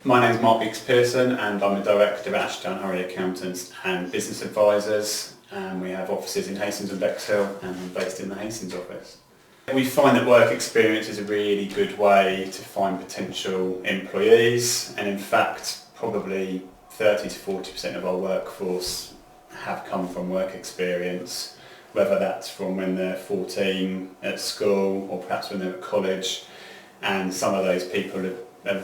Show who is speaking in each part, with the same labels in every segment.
Speaker 1: My name is Mark Weeks-Pearson and I'm the Director of Ashdown Hurrey Accountants and Business Advisors, and we have offices in Hastings and Bexhill, and I'm based in the Hastings office. We find that work experience is a really good way to find potential employees, and in fact probably 30 to 40% of our workforce have come from work experience, whether that's from when they're 14 at school or perhaps when they're at college, and some of those people are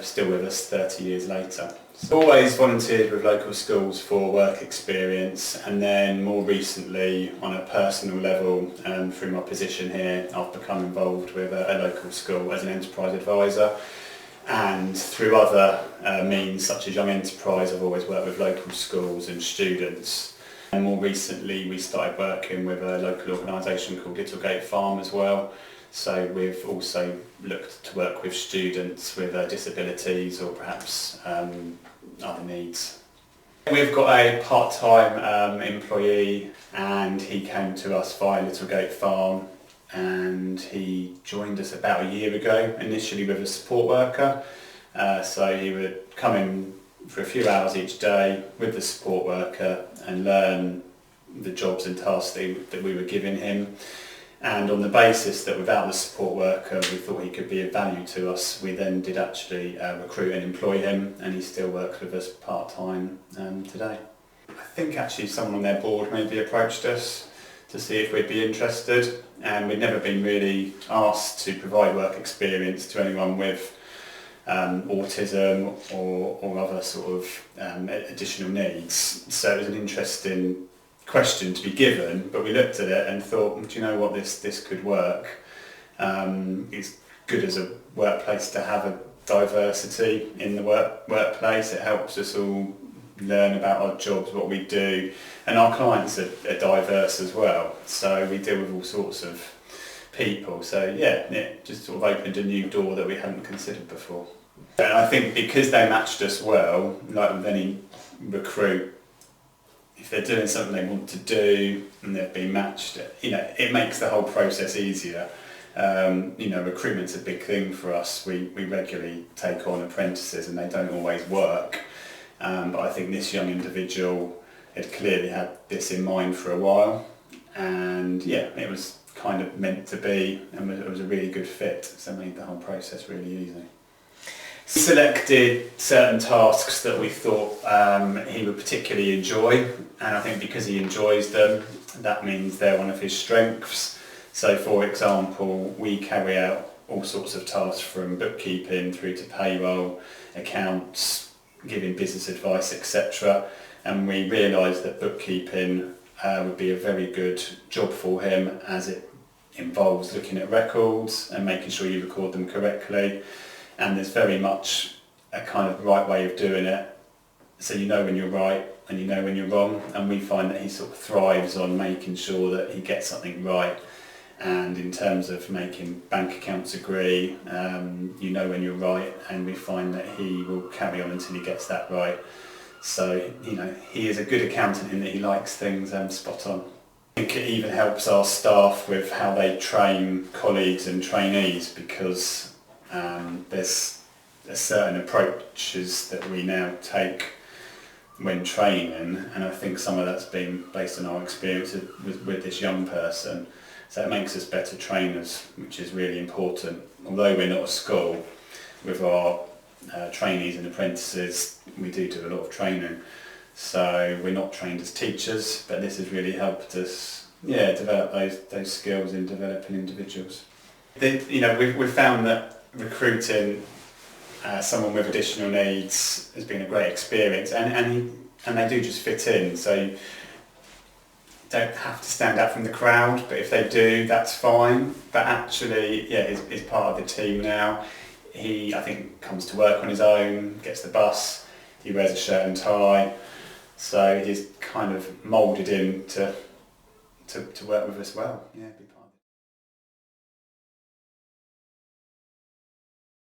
Speaker 1: still with us 30 years later. So always volunteered with local schools for work experience, and then more recently on a personal level, through my position here, I've become involved with a local school as an enterprise advisor, and through other means such as Young Enterprise I've always worked with local schools and students. And more recently we started working with a local organisation called Littlegate Farm as well. So we've also looked to work with students with disabilities or perhaps other needs. We've got a part-time employee, and he came to us via Littlegate Farm, and he joined us about a year ago, initially with a support worker. So he would come in for a few hours each day with the support worker and learn the jobs and tasks that we were giving him. And on the basis that without the support worker we thought he could be of value to us, we then did actually recruit and employ him, and he still works with us part-time today. I think actually someone on their board maybe approached us to see if we'd be interested, and we'd never been really asked to provide work experience to anyone with autism or other sort of additional needs. So it was an interesting question to be given, but we looked at it and thought, do you know what, this could work. It's good as a workplace to have a diversity in the workplace. It helps us all learn about our jobs, what we do, and our clients are diverse as well, so we deal with all sorts of people. So yeah, it just sort of opened a new door that we hadn't considered before. And I think because they matched us well, like with any recruit, if they're doing something they want to do and they've been matched, it makes the whole process easier. Recruitment's a big thing for us. We regularly take on apprentices and they don't always work. But I think this young individual had clearly had this in mind for a while, and yeah, it was kind of meant to be, and it was a really good fit, so it made the whole process really easy. Selected certain tasks that we thought he would particularly enjoy, and I think because he enjoys them, that means they're one of his strengths. So for example, we carry out all sorts of tasks from bookkeeping through to payroll, accounts, giving business advice, etc. And we realised that bookkeeping would be a very good job for him, as it involves looking at records and making sure you record them correctly. And there's very much a kind of right way of doing it, so you know when you're right and you know when you're wrong, and we find that he sort of thrives on making sure that he gets something right. And in terms of making bank accounts agree, you know when you're right, and we find that he will carry on until he gets that right. So he is a good accountant in that he likes things spot on. I think it even helps our staff with how they train colleagues and trainees, because there's a certain approaches that we now take when training, and I think some of that's been based on our experience with this young person. So it makes us better trainers, which is really important. Although we're not a school, with our trainees and apprentices, we do a lot of training. So we're not trained as teachers, but this has really helped us, develop those skills in developing individuals. We've found that recruiting someone with additional needs has been a great experience, and they do just fit in. So you don't have to stand out from the crowd, but if they do, that's fine. But actually, he's part of the team now. He, I think, comes to work on his own, gets the bus, he wears a shirt and tie, so he's kind of moulded in to work with us well. Yeah, be part.